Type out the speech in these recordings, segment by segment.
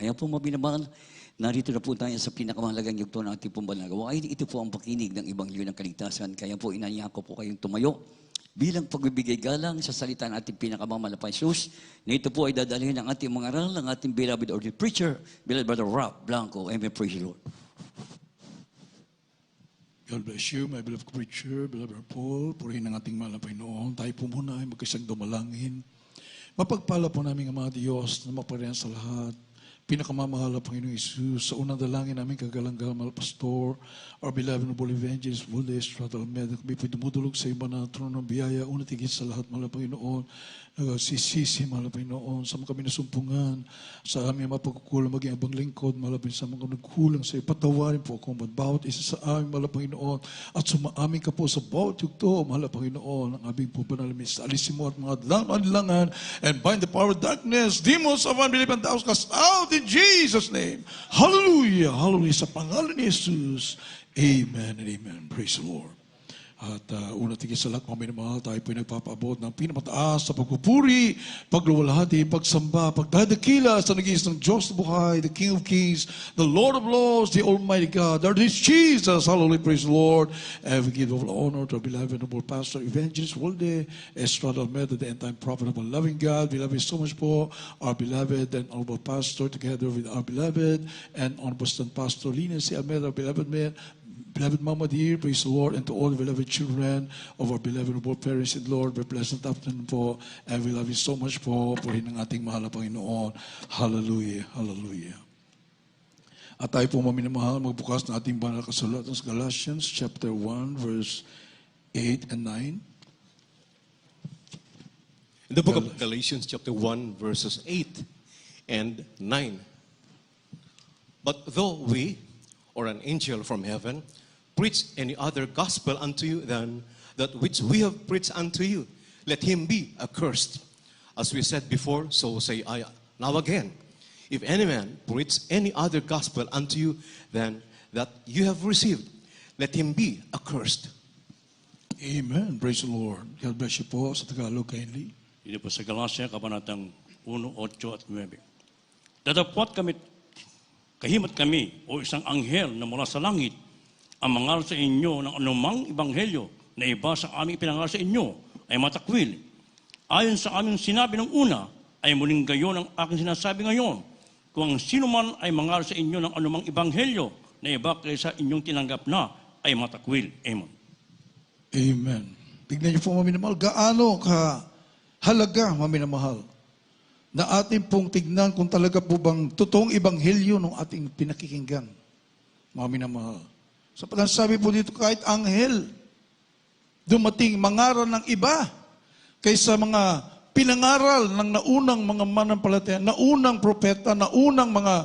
Kaya po mabinabal, narito na po tayo sa pinakamahalagang yugto ng ating pong banagawa. Ay, ito po ang pakinig ng Ebanghelyo ng Kaligtasan. Kaya po inanya ko po kayong tumayo bilang pagbibigay galang sa salita ng ating pinakamamalapay Jesus. Na ito po ay dadalhin ng ating mga aral, ng ating beloved ordained preacher, beloved Brother Rob Blanco. Amen. Praise the Lord. God bless you, my beloved preacher, beloved Paul. Purihin ang ating mahal na Panginoon. Tayo po muna ay magkasang dumalangin. Mapagpala po namin ang mga Diyos na maparihan sa lahat. Pinakamamahal na Panginoong Isus, sa unang dalangin namin kagalang-galang mahal pastor, our beloved noble evangelist, Buddha Estrada Almeida, kami po'y dumudulog sa iba na trono ng biyaya, unat higit sa lahat, mahal na Panginoon, nagsisisi, mahal na Panginoon, sa mga kami nasumpungan, sa aming mapagkukulang, maging abang lingkod, mahal na Panginoon, sa mga nagkulang sa iyo, patawarin po ako, bawat isa sa aming, mahal na Panginoon, at sumaamin ka po sa bawat yugto, mahal na Panginoon, ang aming po panalamis, alisin mo at mga langan, and bind the power of darkness, demons of unbelief and doubts, cast out in Jesus' name. Hallelujah, hallelujah, sa pangalan ni Jesus. Amen and amen. Praise the Lord. At una tigil sa lahat, mga minamahal, tayo po'y nagpapaabot ng pinamataas sa pagpupuri, pagluwalhati, pagsamba, pagdadakila sa nag-iis ng Diyos na buhay, the King of Kings, the Lord of Lords, the Almighty God. There is Jesus. Hallelujah, praise the Lord. And we give all honor to our beloved noble pastor, evangelist Walde Estrada Almeida, the end-time prophet of a loving God. We love you so much po, our beloved and honorable pastor, together with our beloved and honorable pastor Lina C. Almeida, our beloved man, beloved Mama dear, praise the Lord, and to all the beloved children of our beloved noble parents in Lord, very pleasant afternoon po, and we love you so much po, purihin ng ating mahal na Panginoon. Hallelujah, hallelujah. At tayo po maminamahal, magbukas ng ating banal kasulatan sa Galatians chapter 1, verse 8 and 9. In the book of Galatians chapter 1, verses 8 and 9. But though we, or an angel from heaven, preach any other gospel unto you than that which we have preached unto you, let him be accursed. As we said before, so say I now again. If any man preach any other gospel unto you than that you have received, let him be accursed. Amen. Praise the Lord. God bless you po sa Tagalog kindly. Dito po sa Galatia, kabanatang 1, 8 at 9. Datapwat kami, kahimat kami o isang anghel na mula sa langit ang mangaral sa inyo ng anumang ebanghelyo na iba sa aming pinangaral sa inyo ay matakwil. Ayon sa aming sinabi ng una, ay muling gayon ang aking sinasabi ngayon. Kung ang sino man ay mangaral sa inyo ng anumang ebanghelyo na iba kaysa inyong tinanggap na ay matakwil. Amen. Amen. Tignan niyo po, maminamahal, gaano ka halaga, maminamahal, na ating pong tignan kung talaga po bang totoong ebanghelyo ng ating pinakikinggan. Mga minamahal. Sa sabi po dito, kahit anghel, dumating mangaral ng iba kaysa mga pinangaral ng naunang mga manampalataya, naunang propeta, naunang mga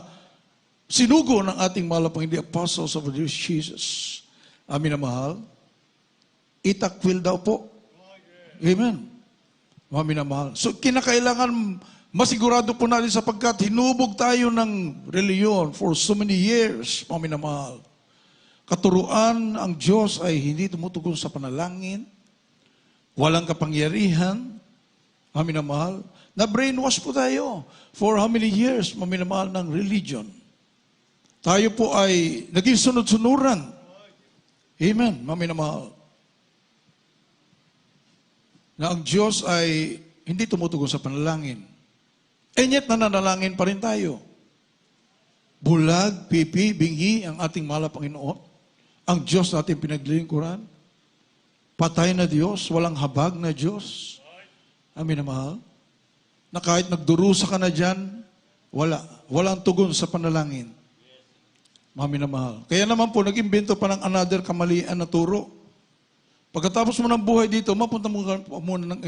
sinugo ng ating mahal na Panginoon, the apostles of the Lord Jesus. Amin na mahal. Itakwil daw po. Amen. Amin na mahal. So, kinakailangan masigurado po natin sapagkat hinubog tayo ng reliyon for so many years, mga minamahal. Katuruan, ang Diyos ay hindi tumutugon sa panalangin, walang kapangyarihan, mga minamahal. Na-brainwash po tayo for how many years, mga minamahal, ng religion. Tayo po ay naging sunod-sunuran. Amen, mga minamahal. Na ang Diyos ay hindi tumutugon sa panalangin. And yet, nananalangin pa rin tayo. Bulag, pipi, bingi ang ating mahal na Panginoon. Ang Diyos natin pinaglilingkuran. Patay na Diyos, walang habag na Diyos. Amin na mahal. Na kahit nagdurusa ka na dyan, walang tugon sa panalangin. Amin na mahal. Kaya naman po, nag-imbento pa ng another kamalian na turo. Pagkatapos mo ng buhay dito, mapunta mo muna ng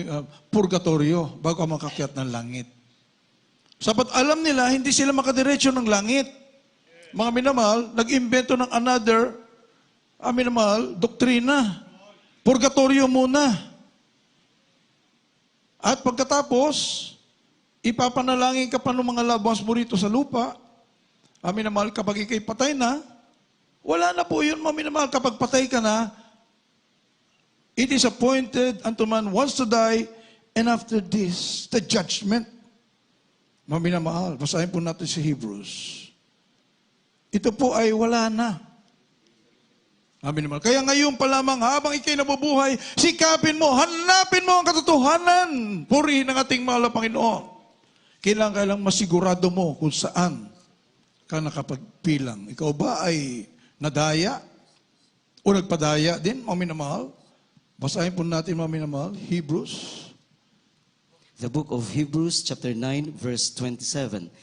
purgatorio bago ka makakyat ng langit. Sapat alam nila, hindi sila makadiretso ng langit. Mga minamahal, nag-imbento ng another, minamahal, doktrina. Purgatorio muna. At pagkatapos, ipapanalangin ka pa ng mga labas mo rito sa lupa. Minamahal, kapag ikay patay na, wala na po yun, mga minamahal. Kapag patay ka na, it is appointed unto man once to die, and after this, the judgment. Mga minamahal, basahin po natin si Hebrews. Ito po ay wala na. Amin naman. Kaya ngayon pa lamang, habang ikay nabubuhay, sikapin mo, hanapin mo ang katotohanan. Purihin ang ating mahal na Panginoon. Kailangan masigurado mo kung saan ka nakapagpilang. Ikaw ba ay nadaya? O nagpadaya din, mga minamahal? Basahin po natin, mga minamahal, Hebrews. The book of Hebrews, chapter 9, verse 27.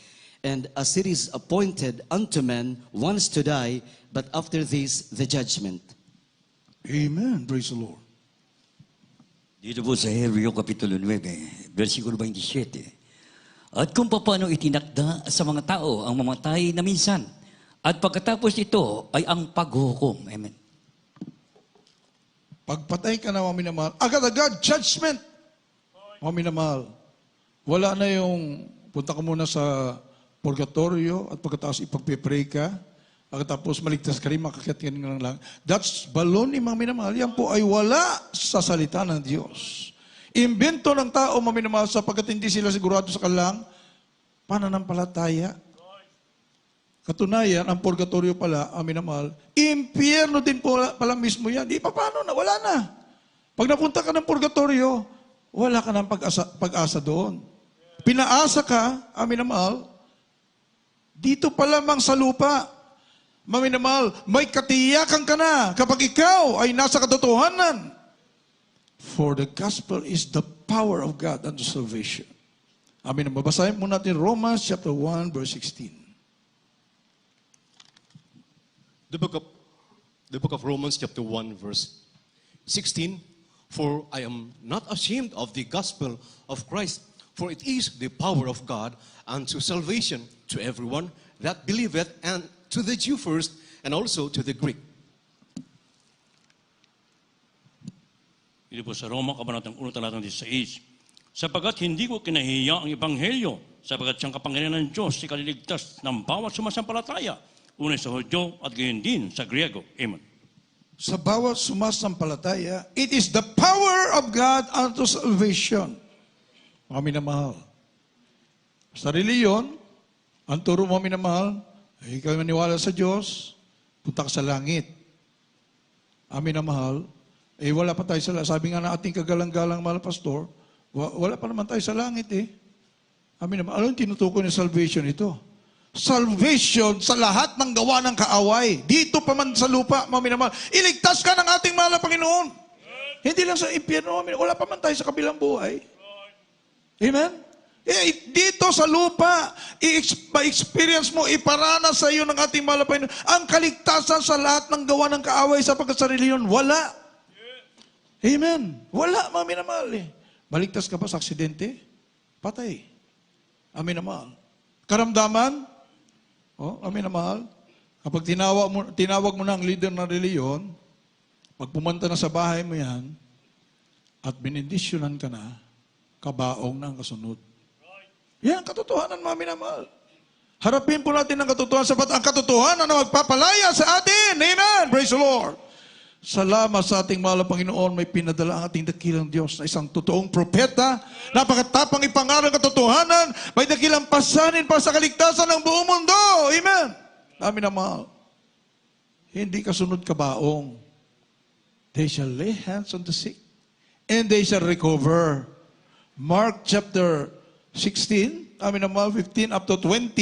And as it is appointed unto men once to die, but after this, the judgment. Amen. Praise the Lord. Dito po sa Hebreo Kapitulo 9, versikulo 27. At kung paano itinakda sa mga tao ang mamatay na minsan, at pagkatapos ito ay ang paghukom. Amen. Pagpatay ka na, mga minamahal, agad-agad, judgment. Mga minamahal, wala na yung punta ka muna sa purgatorio at pagkatapos ipagpipray ka, pagkatapos maligtas ka rin, makakyat ka rin lang. That's baloney, mga minamahal. Yan po ay wala sa salita ng Diyos. Imbento ng tao, mga minamahal, sapagkat hindi sila sigurado sa kanilang pananampalataya. Katunayan, ang purgatorio pala, ang minamahal, impyerno din po pala mismo yan. Di pa paano na, wala na. Pag napunta ka ng purgatorio, wala ka ng pag-asa doon. Pinaasa ka, ang minamahal, dito pa lamang sa lupa. Maminamahal, may katiyakan ka na kapag ikaw ay nasa katotohanan. For the gospel is the power of God unto salvation. Amin. Babasahin mo natin Romans chapter 1 verse 16. The book of Romans chapter 1 verse 16. For I am not ashamed of the gospel of Christ, for it is the power of God unto salvation to everyone that believeth, and to the Jew first, and also to the Greek. Ito po sa Roma, Kabanatang 1, talatang 16. Sapagat hindi ko kinahiya ang Ebanghelyo, sapagat siyang kapangyarihan ng Diyos si kaliligtas ng bawat sumasampalataya, una sa Hudyo at gayon din sa Griego. Amen. Sa bawat sumasampalataya, it is the power of God unto salvation. Mga minamahal. Sa reliyon, ang turo mo minamahal, ay ikaw maniwala sa Diyos, punta ka sa langit. Amin na mahal, wala pa tayo sa langit. Sabi nga na ating kagalang-galang mahal pastor, wala pa naman tayo sa langit eh. Amin na mahal. Ano yung tinutukoy ng salvation ito? Salvation sa lahat ng gawa ng kaaway. Dito pa man sa lupa, mga minamahal. Iligtas ka ng ating mahal na Panginoon. Hindi lang sa impyerno, wala pa man tayo sa kabilang buhay. Amen? Dito sa lupa, i-experience mo, iparana sa iyo ng ating mahal na Panginoon ang kaligtasan sa lahat ng gawa ng kaaway sapagkat sa reliyon, wala. Amen? Wala, mga minamahal eh. Maligtas ka ba sa aksidente? Patay. Amin na mahal. Karamdaman? Amin na mahal. Kapag tinawag mo na ang leader ng reliyon, pag pumunta na sa bahay mo yan, at binindisyonan ka na, kabaong na ang kasunod. Yan, katotohanan, mga minamahal. Harapin po natin ang katotohanan, sapat ang katotohanan na magpapalaya sa atin. Amen! Praise the Lord! Salamat sa ating mahal na Panginoon, may pinadala ang ating dakilang Diyos na isang totoong propeta, napakatapang ipangaral ng katotohanan, may dakilang pasanin pa sa kaligtasan ng buong mundo. Amen! Amin na mahal. Hindi kasunod kabaong. They shall lay hands on the sick, and they shall recover. Mark chapter 16, amin na mahal, 15 up to 20.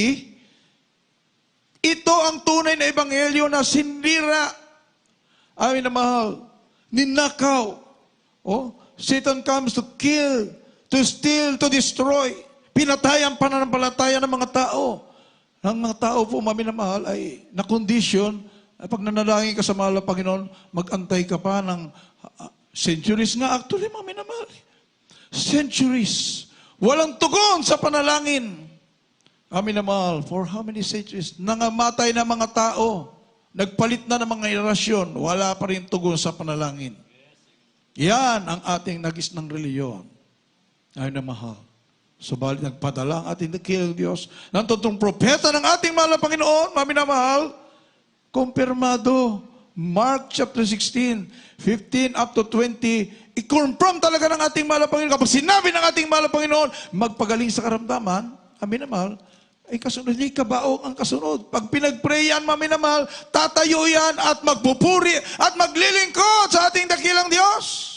Ito ang tunay na ebanghelyo na sinira. Amin na mahal, ninakaw. Satan comes to kill, to steal, to destroy. Pinatay ang pananampalataya ng mga tao. Ang mga tao po, amin na mahal, ay na-condition, pag nanalangin ka sa mahal na Panginoon, mag-antay ka pa ng centuries nga. Actually, amin na mahal, centuries. Walang tugon sa panalangin. Amin na mahal, for how many centuries? Nangamatay na mga tao. Nagpalit na ng mga henerasyon, wala pa rin tugon sa panalangin. Yan ang ating nagis ng reliyon. Ay na mahal. Subalit nagpadala ang ating dakilang Diyos ng totoong propeta ng ating mahal na Panginoon, mami na mahal, kumpirmado. Mark chapter 16, 15 up to 20, i-confirm talaga ng ating mahal na Panginoon. Kapag sinabi ng ating mahal na Panginoon, magpagaling sa karamdaman, aminamahal, ay kasunod, hindi kabaong ang kasunod. Pag pinag-pray yan, aminamahal, tatayo yan at magpupuri at maglilingkod sa ating dakilang Diyos.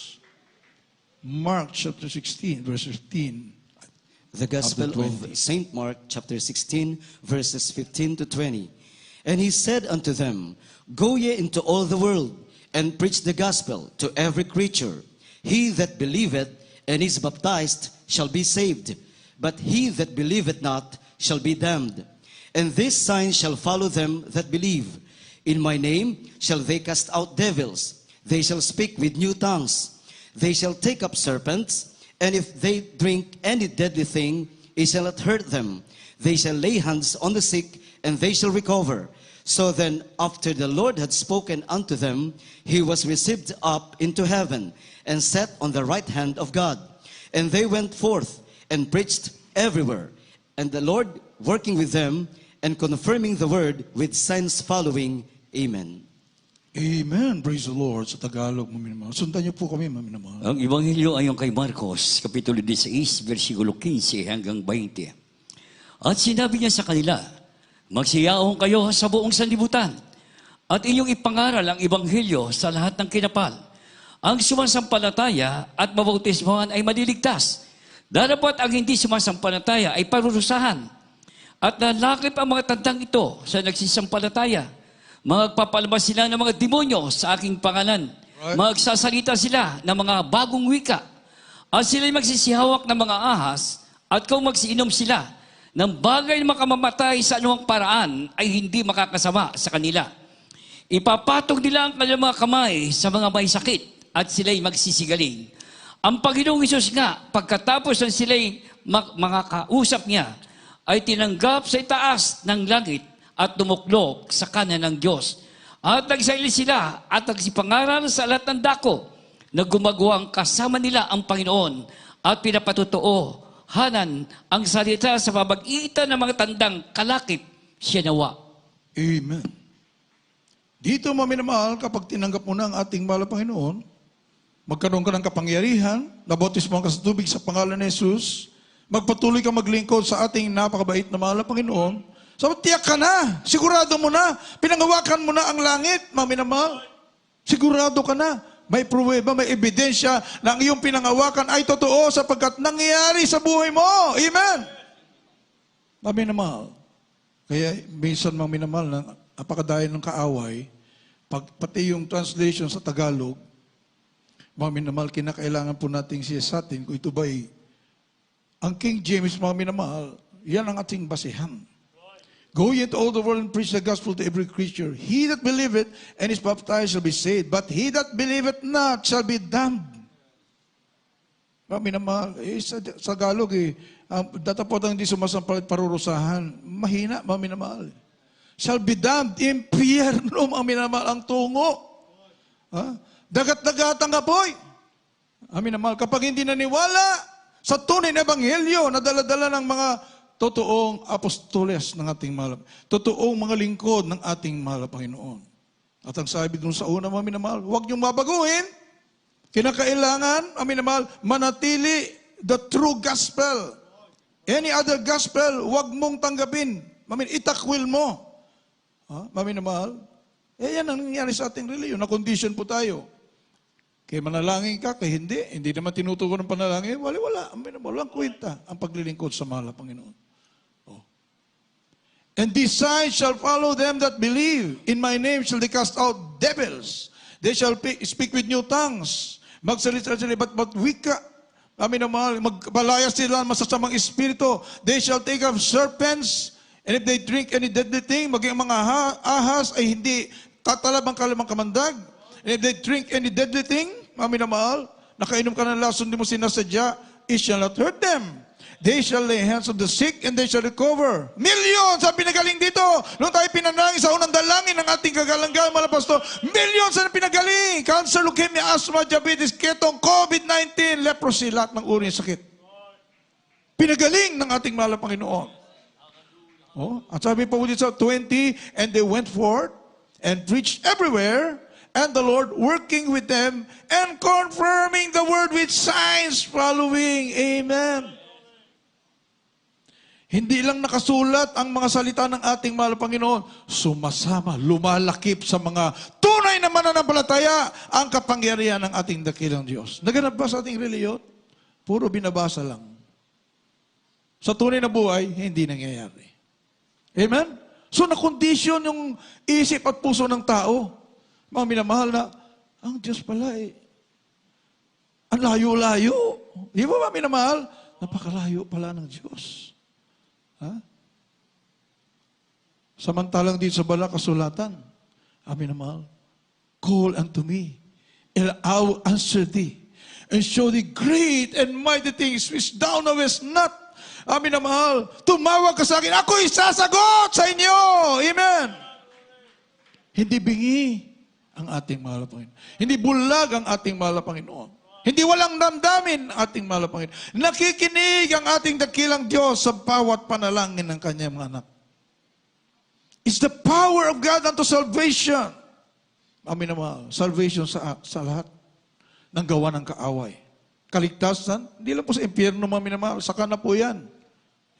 Mark chapter 16, verse 15. The Gospel Up to of 20. St. Mark, chapter 16, verses 15 to 20. And he said unto them, Go ye into all the world, and preach the gospel to every creature. He that believeth and is baptized shall be saved, but he that believeth not shall be damned. And these signs shall follow them that believe. In my name shall they cast out devils. They shall speak with new tongues. They shall take up serpents, and if they drink any deadly thing, it shall not hurt them. They shall lay hands on the sick, and they shall recover. So then, after the Lord had spoken unto them, he was received up into heaven, and sat on the right hand of God. And they went forth, and preached everywhere, and the Lord working with them, and confirming the word with signs following. Amen. Amen. Praise the Lord. Sa Tagalog, maminamahal. Sundan niyo po kami, maminamahal. Ang Ebanghelyo ayon kay Marcos, Kapitulo 16, versikulo 15 hanggang 20. At sinabi niya sa kanila, Magsiyaong kayo sa buong sanlibutan, at inyong ipangaral ang Ebanghelyo sa lahat ng kinapal. Ang sumasampalataya at mabautismohan ay maliligtas. Darapat ang hindi sumasampalataya ay parurusahan. At nalakip ang mga tandang ito sa nagsisampalataya. Magpapalabas sila ng mga demonyo sa aking pangalan. Magsasalita sila ng mga bagong wika. At sila'y magsisihawak ng mga ahas, at kung magsiinom sila ng bagay na makamamatay sa anumang paraan, ay hindi makakasama sa kanila. Ipapatong nila ang kanilang mga kamay sa mga may sakit, at sila'y magsisigaling. Ang Panginoong Hesus nga, pagkatapos ng sila'y makakausap niya, ay tinanggap sa itaas ng langit at tumuklok sa kanan ng Diyos. At nagsaili sila at nagsipangaral sa lahat ng dako na gumagawang kasama nila ang Panginoon at pinapatotoohanan ang salita sa pamagitan ng mga tandang kalakip siya nawa. Amen. Dito, maminamahal, kapag tinanggap mo na ang ating mahal na Panginoon, magkaroon ka ng kapangyarihan, nabautismo ka sa tubig sa pangalan ni Jesus, magpatuloy ka maglingkod sa ating napakabait na mahal na Panginoon, so tiyak ka na, sigurado mo na, pinangawakan mo na ang langit, maminamahal. Sigurado ka na, may pruweba, may ebidensya na ang iyong pinangawakan ay totoo sapagkat nangyayari sa buhay mo. Amen. Maminamahal. Kaya minsan, maminamahal, na napakadayan ng kaaway, pati yung translation sa Tagalog, maminamahal, kinakailangan po nating siya sa atin kung ito ba'y ang King James, maminamahal, yan ang ating basihan. Go ye into all the world and preach the gospel to every creature. He that believeth and is baptized shall be saved, but he that believeth not shall be damned. Maminamahal, sa Tagalog datapot ang hindi sumasampalat parurusahan. Mahina, maminamahal. Shall be damned, impyerno, maminamahal, ang tungo. Dagat-dagat ang apoy. Maminamahal, kapag hindi naniwala sa tunay na ebanghelyo na dala-dala ng mga totoong apostoles ng ating mahal, totoong mga lingkod ng ating mahal na Panginoon. At ang sabi dun sa una, maminamahal, huwag niyong babaguhin. Kinakailangan, maminamahal, manatili the true gospel. Any other gospel, huwag mong tanggapin. Itakwil mo. Maminamahal, yan ang nangyayari sa ating reliyon. Na-condition po tayo. Kaya manalangin ka, kaya hindi naman tinutugon ng panalangin, wala. Walang kwenta ang paglilingkod sa mahal na Panginoon. And these signs shall follow them that believe. In my name shall they cast out devils. They shall speak with new tongues. Magsalita sila, but wika. Magbalayas sila ng masasamang espiritu. They shall take up serpents. And if they drink any deadly thing, maging mga ahas ay hindi katalabang kalamang kamandag. And if they drink any deadly thing, maminamahal, nakainom ka ng lason, di mo sinasadya, it shall not hurt them. They shall lay hands on the sick and they shall recover. Millions ang pinagaling dito. Nung tayo pinanalangin sa unang dalangin ng ating kagalang-galang mga pastor, millions ang pinagaling. Cancer, leukemia, asthma, diabetes, ketong, COVID-19, leprosy, lahat ng uri ng sakit. Pinagaling ng ating mahal na Panginoon. At sabi po dito sa 20, and they went forth and preached everywhere, and the Lord working with them and confirming the word with signs following. Amen. Hindi lang nakasulat ang mga salita ng ating mahal na Panginoon, sumasama, lumalakip sa mga tunay na mananampalataya ang kapangyarihan ng ating dakilang Diyos. Naganap ba sa ating reliyon? Puro binabasa lang. Sa tunay na buhay, hindi nangyayari. Amen? So nakondisyon yung isip at puso ng tao. Mga minamahal na, ang Diyos pala ang layo-layo. Di ba minamahal? Napakalayo pala ng Diyos. Ha? Samantalang dito sa banal kasulatan, amin na mahal, call unto me, and I will answer thee, and show thee great and mighty things which thou knowest not. Amin na mahal, tumawag ka sa akin, ako isasagot sa inyo. Amen. Hindi bingi ang ating mahal na Panginoon. Hindi bulag ang ating mahal na Panginoon. Hindi walang damdamin ang ating mahal na Panginoon. Nakikinig ang ating dakilang Diyos sa bawat panalangin ng kanyang mga anak. It's the power of God unto salvation. Amin naman, salvation sa lahat ng gawa ng kaaway. Kaligtasan, hindi lang po sa impyerno, amin naman, saka na po yan.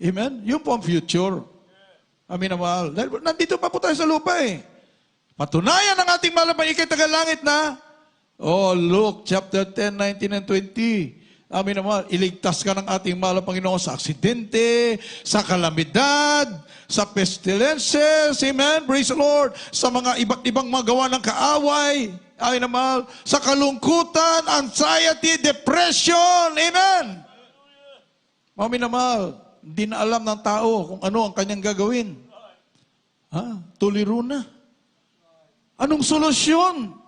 Amen? Yun po ang future. Amin naman. Dahil nandito pa po tayo sa lupa Patunayan ng ating mahal na Panginoon, ikay tagalangit na, Luke chapter 10, 19 and 20. Amin naman, iligtas ka ng ating mahal na Panginoon sa aksidente, sa kalamidad, sa pestilences, amen, praise the Lord, sa mga iba't ibang magawa ng kaaway, amin naman, sa kalungkutan, anxiety, depression, amen. Amin naman, hindi na alam ng tao kung ano ang kanyang gagawin. Tuliro na. Anong solusyon?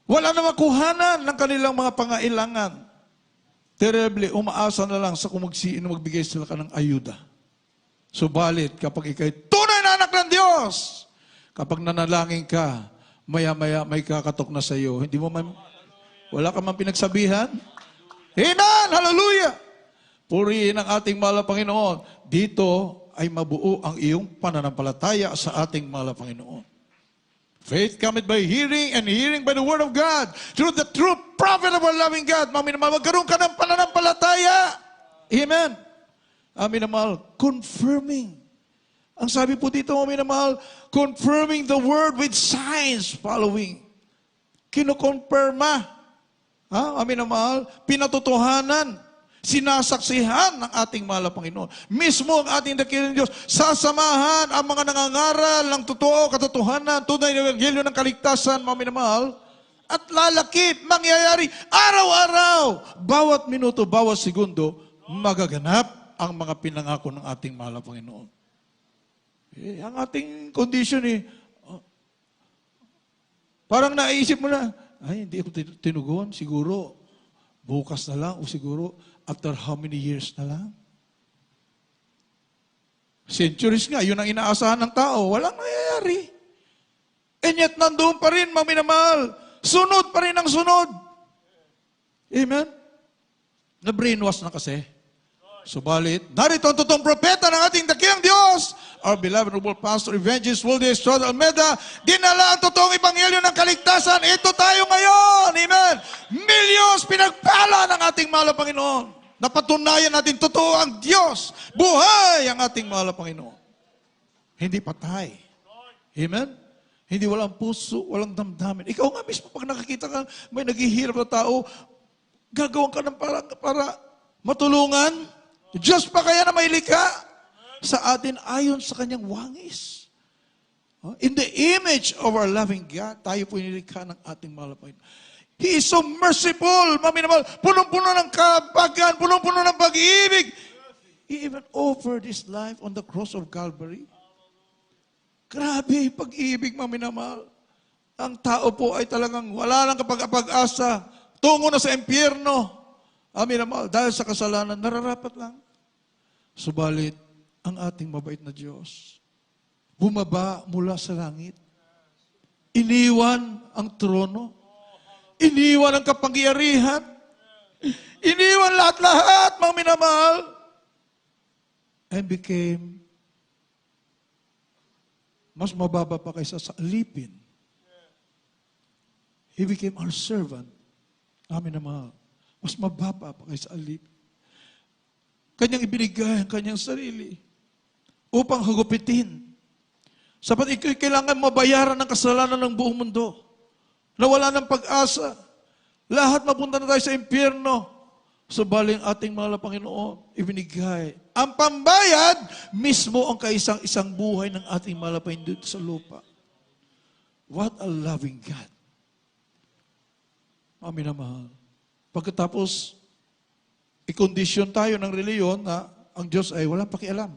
Wala na makuhanan ng kanilang mga pangailangan. Terribly, umaasa na lang sa kung magbigay sila ka ng ayuda. Subalit, kapag ikay tunay na anak ng Diyos, kapag nanalangin ka, maya-maya may kakatok na sa iyo. Hindi mo wala ka man pinagsabihan? Amen! Hallelujah! Purihin ang ating mahal na Panginoon. Dito ay mabuo ang iyong pananampalataya sa ating mahal na Panginoon. Faith cometh by hearing, and hearing by the word of God. Through the true prophet of our loving God. Amin naman, magkaroon ka ng pananampalataya. Amen. Amin naman, confirming. Ang sabi po dito, amin naman, confirming the word with signs following. Kinukonfirma. Amin naman, pinatutuhanan. Sinasaksihan ng ating mahal na Panginoon. Mismo ang ating dakilang Diyos, sasamahan ang mga nangangaral ng totoo, katotohanan, tunay na evangelyo ng kaligtasan, mga minamahal, at lalakip, mangyayari, araw-araw, bawat minuto, bawat segundo, magaganap ang mga pinangako ng ating mahal na Panginoon. Ang ating condition parang naisip mo na, hindi ako tinugon, siguro, bukas na lang, o siguro, after how many years na lang? Centuries nga, yun ang inaasahan ng tao. Walang nangyayari. And yet, nandoon pa rin, maminamahal. Sunod pa rin ang sunod. Amen? Na-brainwash na kasi. Subalit, narito ang totoong propeta ng ating dakilang Diyos, our beloved noble pastor, evangelist, Waldo Estrada Almeida, dinala ang totoong ebanghelyo ng kaligtasan. Ito tayo ngayon. Amen? Millions pinagpala ng ating mahal na Panginoon. Napatunayan natin totoo ang Diyos. Buhay ang ating mahal na Panginoon. Hindi patay. Amen? Hindi walang puso, walang damdamin. Ikaw nga mismo, pag nakakita ka, may naghihirap na tao, gagawin ka ng para matulungan. Diyos pa kaya na may likha sa atin ayon sa kanyang wangis. In the image of our loving God, tayo po nilikha ng ating mahal na Panginoon. He is so merciful. Maminamal, punong-puno ng kabagan, punong-puno ng pag-ibig. He even offered His life on the cross of Calvary. Grabe, pag-ibig, maminamal. Ang tao po ay talagang wala lang kapag-asa. Tungo na sa impyerno. Maminamal, dahil sa kasalanan, nararapat lang. Subalit, ang ating mabait na Diyos, bumaba mula sa langit. Iniwan ang trono. Iniwan ang kapangyarihan. Iniwan lahat-lahat, mga minamahal. And became mas mababa pa kaysa sa alipin. He became our servant. Amin na mahal. Mas mababa pa kaysa alipin. Kanyang ibinigay ang kanyang sarili upang hagupitin. Sapat ikaw kailangan mabayaran ng kasalanan ng buong mundo. Na wala ng pag-asa. Lahat mapunta na tayo sa impyerno. Subaling ating mahal na Panginoon, ibinigay. Ang pambayad, mismo ang kaisang-isang buhay ng ating mahal na Panginoon dito sa lupa. What a loving God. Amin na mahal. Pagkatapos, ikondisyon tayo ng reliyon na ang Diyos ay walang pakialam.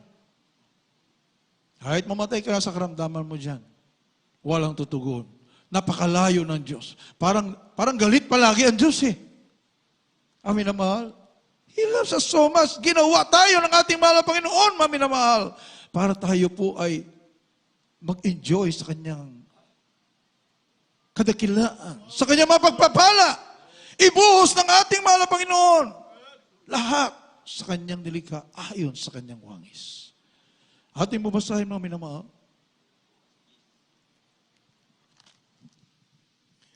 Kahit mamatay ka sa karamdaman mo dyan, walang tutugon. Napakalayo ng Diyos. Parang galit palagi ang Diyos eh. Amin na mahal. He loves us so much. Ginawa tayo ng ating mahal na Panginoon, amin na mahal. Para tayo po ay mag-enjoy sa kanyang kadakilaan, sa kanyang mapagpapala. Ibuhos ng ating mahal na Panginoon. Lahat sa kanyang nilikha ayon sa kanyang wangis. Ating babasahin mga minamahal.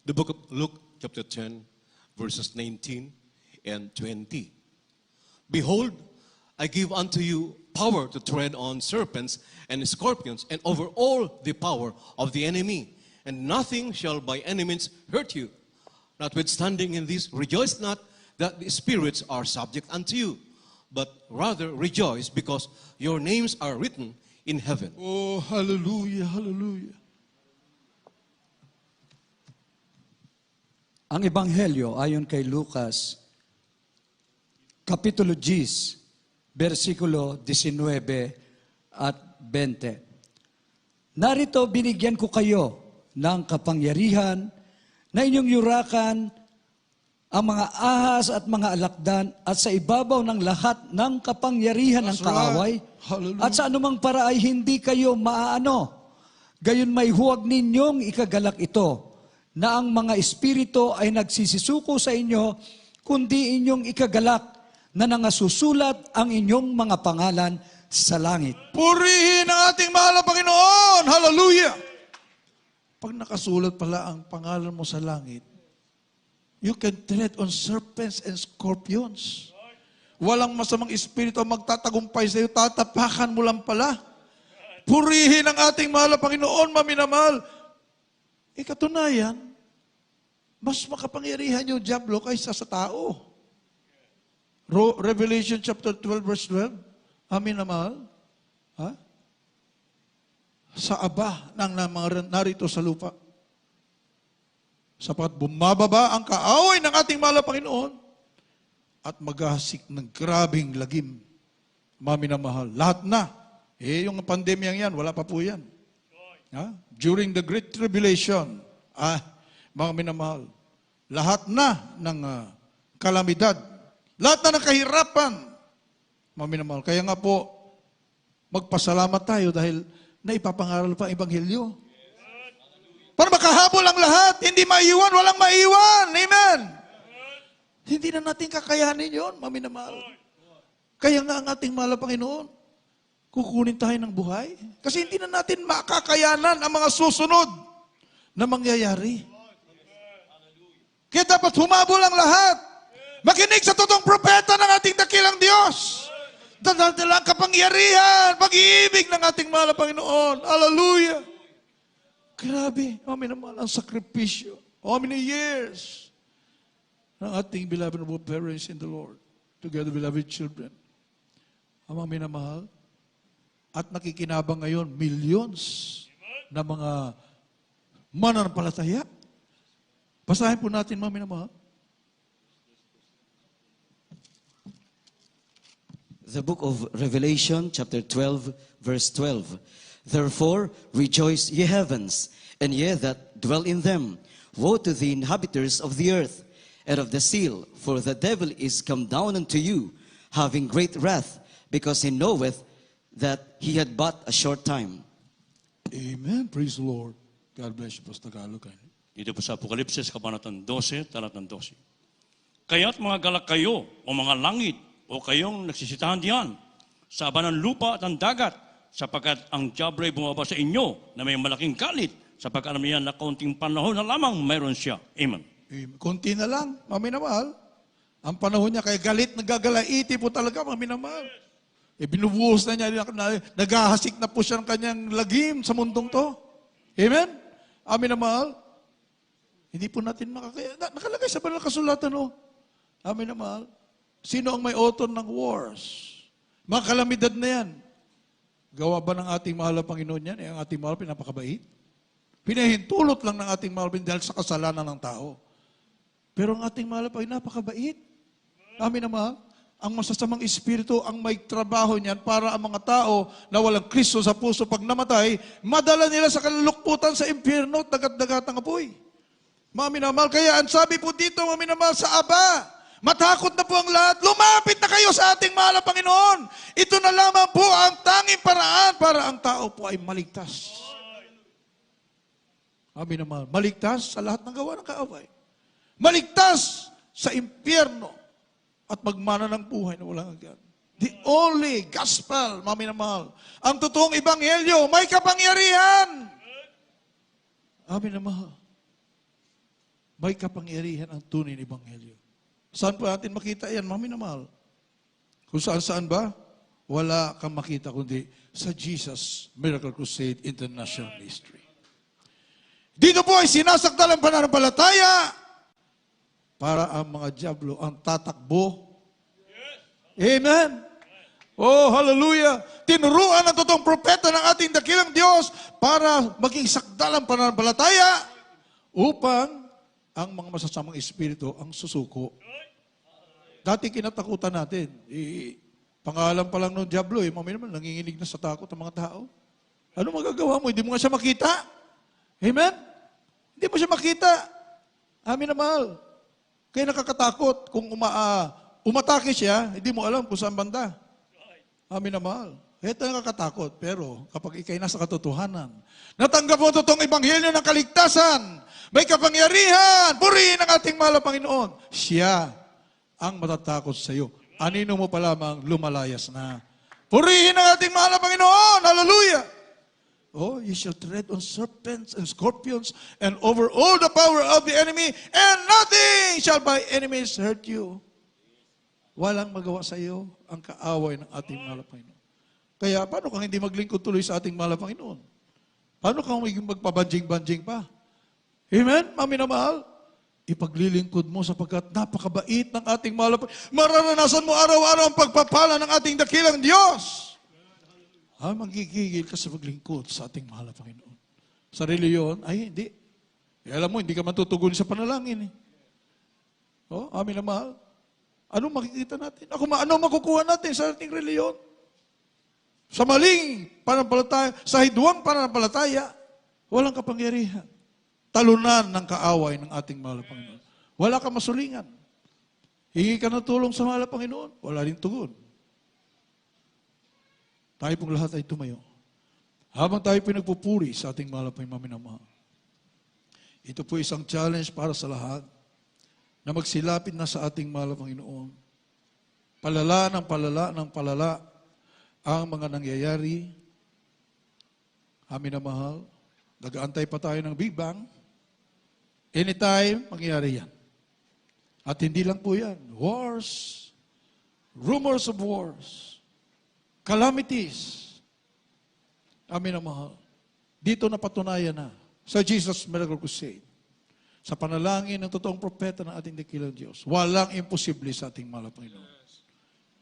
The book of Luke, chapter 10, verses 19 and 20. Behold, I give unto you power to tread on serpents and scorpions and over all the power of the enemy, and nothing shall by any means hurt you. Notwithstanding in this, rejoice not that the spirits are subject unto you, but rather rejoice because your names are written in heaven. Oh, hallelujah, hallelujah. Ang Ebanghelyo ayon kay Lucas, Kapitulo 10, versikulo 19 at 20. Narito binigyan ko kayo ng kapangyarihan na inyong yurakan ang mga ahas at mga alakdan at sa ibabaw ng lahat ng kapangyarihan ng That's right. kaaway. Hallelujah. At sa anumang paraay hindi kayo maaano. Gayon may huwag ninyong ikagalak ito na ang mga espiritu ay nagsisisuko sa inyo, kundi inyong ikagalak na nangasusulat ang inyong mga pangalan sa langit. Purihin ang ating mahal na Panginoon. Hallelujah. Pag nakasulat pala ang pangalan mo sa langit, you can tread on serpents and scorpions. Walang masamang espiritu ang magtatagumpay sa iyo, tatapakan mo lang pala. Purihin ang ating mahal na Panginoon, maminamahal. Katunayan, mas makapangyarihan yung diablo kaysa sa tao. Revelation chapter 12, verse 12. Amin na mahal. Ha? Sa aba ng narito sa lupa. Sapat bumababa ang kaaway ng ating mahal na Panginoon at maghahasik ng grabing lagim. Mami na mahal. Lahat na. Yung pandemyang yan, wala pa po yan. Ha? During the Great Tribulation, mga minamahal, lahat na ng kalamidad, lahat na ng kahirapan, mga minamahal. Kaya nga po, magpasalamat tayo dahil naipapangaral pa ang Ebanghelyo. Para makahabol ang lahat, hindi maiwan, walang maiwan. Amen. Hindi na natin kakayanin yun, mga minamahal. Kaya nga ang ating mahal na Panginoon, kukunin tayo ng buhay. Kasi hindi na natin makakayanan ang mga susunod na mangyayari. Kaya dapat humabol ang lahat. Makinig sa totoong propeta ng ating dakilang Diyos. Dadala ang kapangyarihan, pag-ibig ng ating mahal na Panginoon. Hallelujah. Grabe, amin naman ang sakripisyo. How many years ng ating beloved parents in the Lord, together beloved children. Ang mga minamahal, at nakikinabang ngayon, millions na mga mananampalataya. Basahin po natin, mga minamahal. The book of Revelation, chapter 12, verse 12. Therefore, rejoice, ye heavens, and ye that dwell in them. Woe to the inhabitants of the earth and of the sea, for the devil is come down unto you, having great wrath, because he knoweth that he had but a short time. Amen. Praise the Lord. God bless you, Pastor Tagalog. Dito po sa Apokalipsis, Kabanatang 12, talatang 12. Kaya't mga galak kayo, o mga langit, o kayong nagsisitahan diyan, sa aba ng lupa at ang dagat, sapagkat ang diablo ay bumaba sa inyo na may malaking galit, sapagkat alam niya na kaunting panahon na lamang mayroon siya. Amen. Amen. Kunti na lang, mami na mahal. Ang panahon niya, kaya galit, nagagalaiti po talaga, mga minamahal. Binubuhos na niya, naghahasik na po siya ng kanyang lagim sa mundong to. Amen? Amin na mahal. Hindi po natin makakaya. Nakalagay sa banal kasulatan, oh. Amin na mahal. Sino ang may author ng wars? Mga kalamidad na yan. Gawa ba ng ating mahal na Panginoon yan? Ang ating mahal, pinapakabait? Pinahintulot lang ng ating mahal dahil sa kasalanan ng tao. Pero ang ating mahal na Panginoon, napakabait. Amin na mahal. Ang masasamang espiritu ang may trabaho niyan para ang mga tao na walang Kristo sa puso pag namatay, madala nila sa kalulukputan sa impyerno at dagat-dagatang apoy. Mga minamahal, kaya ang sabi po dito, mga minamahal, sa Aba, matakot na po ang lahat, lumapit na kayo sa ating mahal na Panginoon. Ito na lamang po ang tanging paraan para ang tao po ay maligtas. Mga minamahal, maligtas sa lahat ng gawa ng kaaway. Maligtas sa impyerno at magmana ng buhay na walang hanggan. The only gospel, mga minamahal, ang totoong ebanghelyo, may kapangyarihan. Amin na mahal. May kapangyarihan ang tunay na ebanghelyo. Saan pa natin makita yan, mga minamahal? Kung saan-saan ba? Wala kang makita kundi sa Jesus Miracle Crusade International Ministry. Dito po ay sinasakdal ang pananampalataya para ang mga dyablo ang tatakbo. Amen. Oh, hallelujah. Tinuruan ng totoong propeta ng ating dakilang Diyos para maging sakdalang pananampalataya upang ang mga masasamang espiritu ang susuko. Dati kinatakutan natin. Pangalan pa lang ng dyablo, mamaya naman nanginginig na sa takot ang mga tao. Ano magagawa mo? Hindi mo nga siya makita. Amen? Hindi mo siya makita. Amin na mahal. Kaya nakakatakot kung umatake siya, hindi mo alam kung saan banda. Amin na mahal. Ito nakakatakot, pero kapag ikay nasa katotohanan, natanggap mo totoong ebanghelyo ng kaligtasan, may kapangyarihan, purihin ang ating mahal na Panginoon. Siya ang matatakot sa iyo. Anino mo pa lamang lumalayas na. Purihin ang ating mahal na Panginoon. Hallelujah! Oh, you shall tread on serpents and scorpions and over all the power of the enemy, and nothing shall by enemies hurt you. Walang magawa sa iyo ang kaaway ng ating mahal na Panginoon. Kaya paano kang hindi maglingkod tuloy sa ating mahal na Panginoon? Paano kang magpabanjing-banjing pa? Amen? Mami na mahal? Ipaglilingkod mo sapagkat napakabait ng ating mahal na Panginoon. Mararanasan mo araw-araw ang pagpapala ng ating dakilang Diyos. Magigigil ka sa paglingkod sa ating mahal na Panginoon. Sa reliyon, ay hindi. Alam mo, hindi ka matutugon sa panalangin. Oh, amin na mahal. Anong makikita natin? Ano makukuha natin sa ating reliyon? Sa maling pananampalataya, sa hidwang pananampalataya, walang kapangyarihan. Talunan ng kaaway ng ating mahal na Panginoon. Wala kang masulingan. Hingi ka ng tulong sa mahal na Panginoon, wala rin tugon. Tayo pong lahat ay tumayo. Habang tayo pinagpupuri sa ating mahal na Panginoon, ito po isang challenge para sa lahat na magsilapit na sa ating mahal na Panginoon. Palala ng palala ang mga nangyayari. Amin na mahal. Nag-aantay pa tayo ng Big Bang. Anytime, mangyayari yan. At hindi lang po yan. Wars, rumors of wars, calamities. Amin na mahal. Dito napatunayan na sa Jesus Miracle Crusade. Sa panalangin ng totoong propeta ng ating dakilang Diyos. Walang imposible sa ating mahal na Panginoon.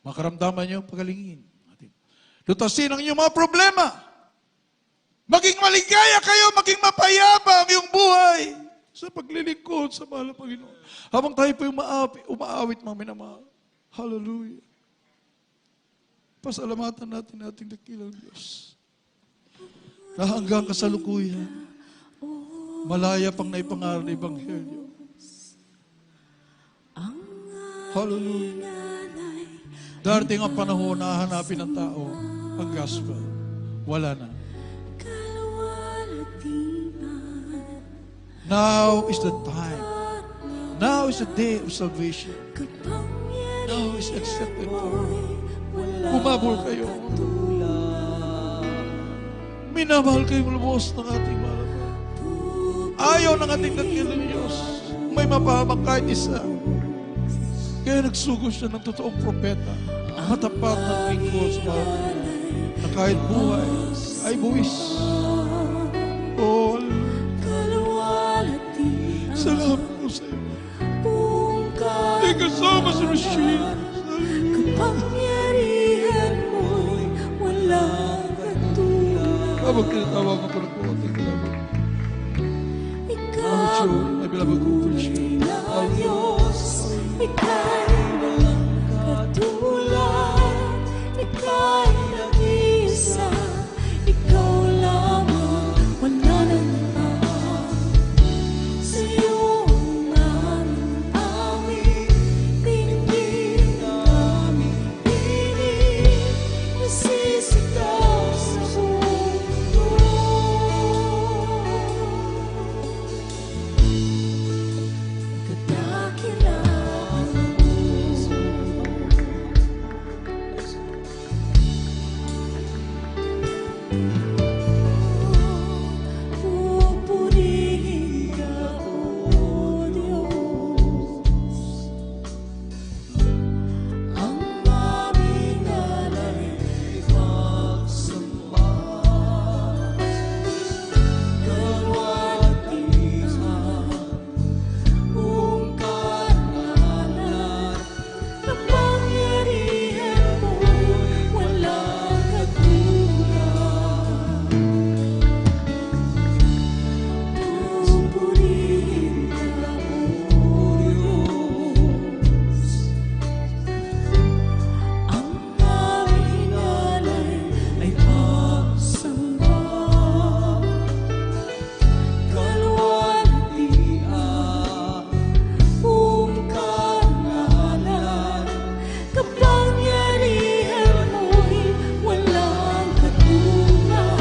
Makaramdaman niyo, pagalingin. Lutasin ang inyong mga problema. Maging maligaya kayo, maging mapayapa ang iyong buhay sa paglilingkod sa mahal na Panginoon. Habang tayo po umaawit, mga minamahal. Hallelujah. Pasalamatan natin ating dakilang Diyos. Na hanggang kasalukuyan, malaya pang naipangaral na Ebanghelyo. Hallelujah. Darating ang panahon na hahanapin ng tao ang gospel. Wala na. Now is the time. Now is the day of salvation. Now is accepted time. Bumabol kayo. Minamahal kayong lubos ng ating mahal. Ayaw ng ating dakilang Diyos. May mapahamak kahit isa. Kaya nagsugo siya ng totoong propeta. Matapat na lingkod sa bawat tao, na kahit buhay ay buwis. Oh, salamat po sa iyo. Thank you so much, Rashid. Kapangyarihan mo'y walang katulad. Habang kinatawag ako ng konting kalaban. Ikaw My beloved co-preacher. na Diyos, ika'y walang katulad. Ika'y nag-iisa, ikaw lamang, wala nang iba. Sa'yo ang aming tingin, aming pinig, nasisigaw sa mundo. Kadakilaan pupurihin ka, O Diyos. Ang aming alay pagsamba, kalwatihan, buong kanalan, kapangyarihan mo'y walang katulad. Pupurihin ka, O Diyos. Ang aming alay ay pagsamba, kalwalhatian, buong kanalan, kapangyarihan mo'y walang katulad.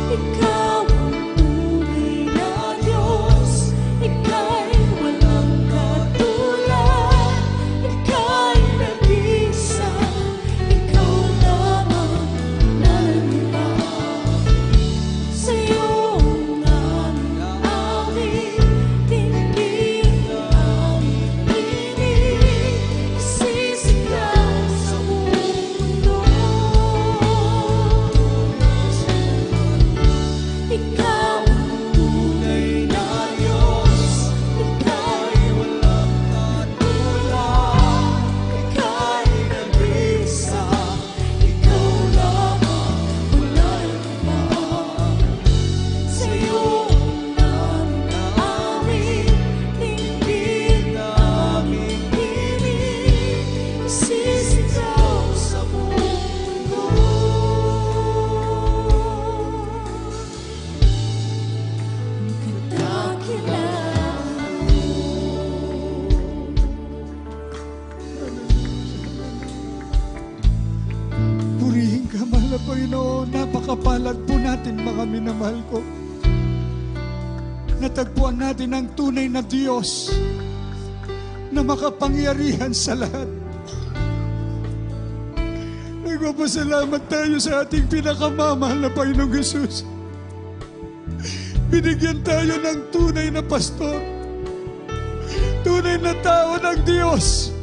Ikaw ang tunay na Diyos, ika'y walang katulad. Ika'y nag-isa, ikaw lamang, walang iba. Sa'yo ang aming tingin, aming pinig, isisigaw sa mundo. Ikaw ang tunay na Diyos, ika'y walang katulad. Ika'y nag-isa, ikaw lamang, walang iba. Sa'yo ang aming tingin, aming pinig, isisigaw sa mundo. Purihin ka, mahal na Panginoon. Napakapalad po natin, mga minamahal ko. Natagpuan natin ang tunay na Diyos na makapangyarihan sa lahat. Nagpapasalamat tayo sa ating pinakamamahal na Panginoong Jesus. Binigyan tayo ng tunay na pastor, tunay na tao ng Diyos,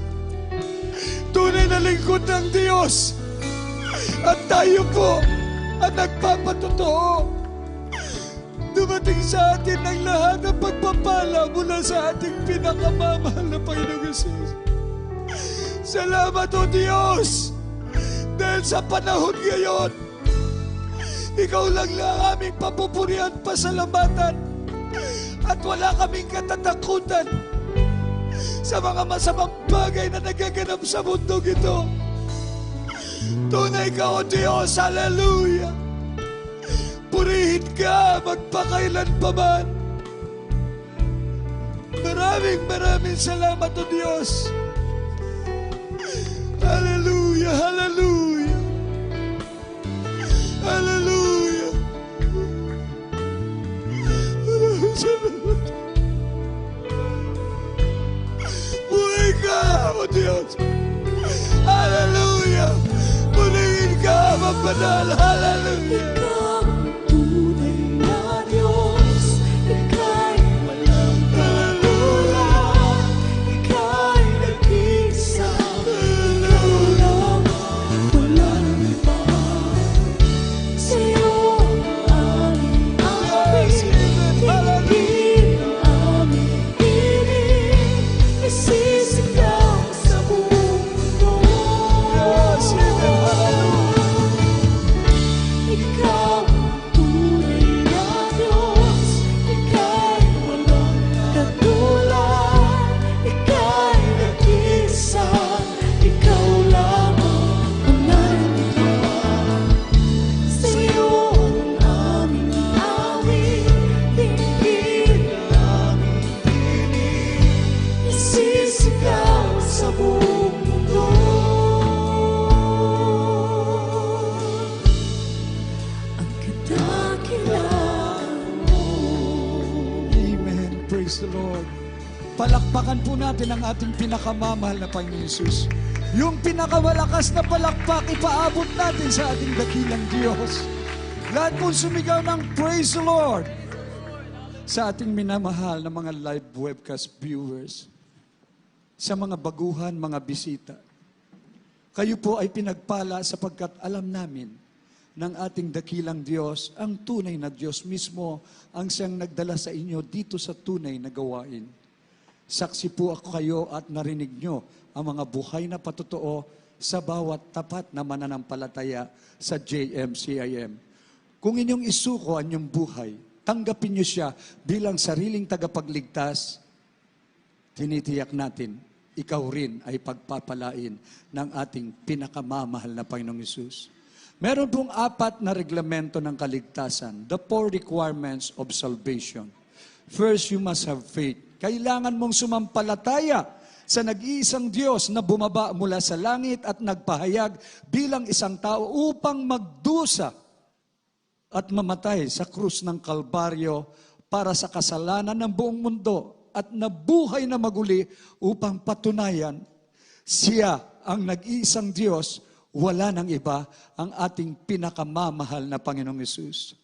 tunay na lingkod ng Diyos. At tayo po ang nagpapatotoo. Dumating sa atin ang lahat ng pagpapala mula sa ating pinakamamahal na Panginoong Jesus. Salamat o Diyos, dahil sa panahon ngayon, Ikaw lang aming papupurihan, pasalamatan, at wala kaming katatakutan sa mga masamang bagay na nagaganap sa mundong ito. Tunay ka, O Diyos, hallelujah. Purihin ka magpakailan pa man. Maraming salamat, O Diyos. Hallelujah, hallelujah. Hallelujah. Salamat. Buhay ka, O Diyos. Hallelujah. Purihin ka, Mabanal. Hallelujah. Ikaw ang tunay na Diyos, ika'y walang katulad. Praise the Lord. Palakpakan po natin ang ating pinakamamahal na Panginoon Jesus. Yung pinakamalakas na palakpak, ipaabot natin sa ating dakilang Diyos. Lahat po sumigaw ng Praise the Lord. Sa ating minamahal na mga live webcast viewers, sa mga baguhan, mga bisita, kayo po ay pinagpala sapagkat alam namin ng ating dakilang Diyos, ang tunay na Diyos mismo ang siyang nagdala sa inyo dito sa tunay na gawain. Saksi po ako kayo at narinig nyo ang mga buhay na patotoo sa bawat tapat na mananampalataya sa JMCIM. Kung inyong isuko ang inyong buhay, tanggapin nyo siya bilang sariling tagapagligtas, tinitiyak natin, ikaw rin ay pagpapalain ng ating pinakamamahal na Panginoong Hesus. Meron pong 4 na reglamento ng kaligtasan, the 4 requirements of salvation. First, you must have faith. Kailangan mong sumampalataya sa nag-iisang Diyos na bumaba mula sa langit at nagpahayag bilang isang tao upang magdusa at mamatay sa krus ng Kalbaryo para sa kasalanan ng buong mundo at nabuhay na maguli upang patunayan siya ang nag-iisang Diyos, wala nang iba, ang ating pinakamamahal na Panginoong Hesus.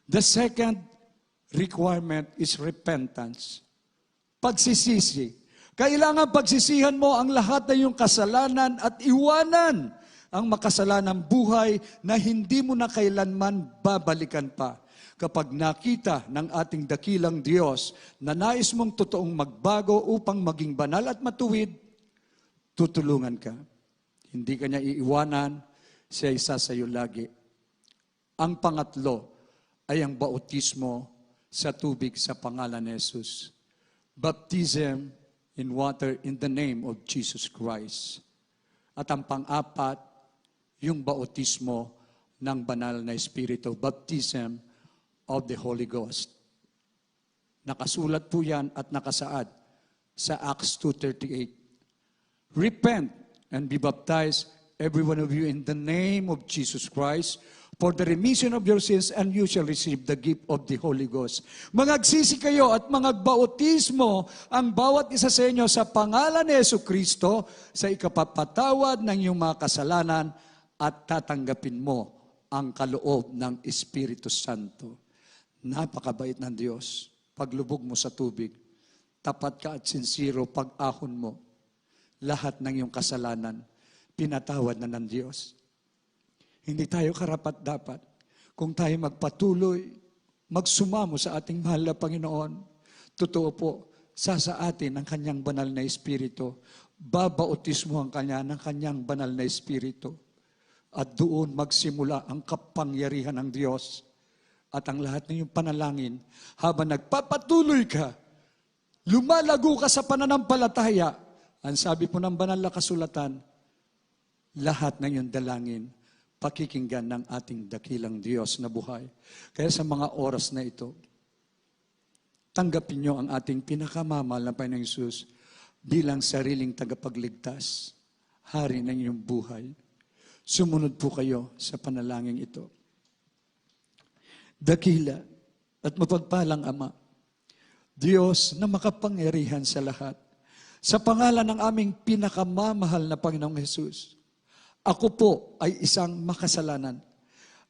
The second requirement is repentance. Pagsisisi. Kailangan pagsisihan mo ang lahat ng iyong kasalanan at iwanan ang makasalanang buhay na hindi mo na kailanman babalikan pa. Kapag nakita ng ating dakilang Diyos na nais mong totoong magbago upang maging banal at matuwid, tutulungan ka. Hindi ka niya iiwanan, siya isa sa iyo lagi. Ang pangatlo ay ang bautismo sa tubig sa pangalan ni Jesus. Baptism in water in the name of Jesus Christ. At ang pang-apat, yung bautismo ng banal na Espiritu, baptism of the Holy Ghost. Nakasulat po yan at nakasaad sa Acts 2:38. Repent and be baptized, every one of you, in the name of Jesus Christ, for the remission of your sins, and you shall receive the gift of the Holy Ghost. Mangagsisi kayo at mangagbautismo ang bawat isa sa inyo sa pangalan ni Jesucristo sa ikapapatawad ng iyong mga kasalanan at tatanggapin mo ang kaloob ng Espiritu Santo. Napakabait ng Diyos. Paglubog mo sa tubig, tapat ka at sincero pag-ahon mo. Lahat ng iyong kasalanan, pinatawad na ng Diyos. Hindi tayo karapat-dapat kung tayo magpatuloy, magsumamo sa ating mahal na Panginoon. Totoo po, sa atin ang kanyang banal na Espiritu. Babautismo ang kanya ng kanyang banal na Espiritu. At doon magsimula ang kapangyarihan ng Diyos. At ang lahat ng iyong panalangin, habang nagpapatuloy ka, lumalago ka sa pananampalataya, ang sabi po ng banal na kasulatan, lahat ng iyong dalangin, pakikinggan ng ating dakilang Diyos na buhay. Kaya sa mga oras na ito, tanggapin niyo ang ating pinakamamahal na Panginoong Hesus bilang sariling tagapagligtas, hari ng iyong buhay. Sumunod po kayo sa panalangin ito. Dakila at mapagpalang Ama, Diyos na makapangyarihan sa lahat, sa pangalan ng aming pinakamamahal na Panginoong Hesus, ako po ay isang makasalanan.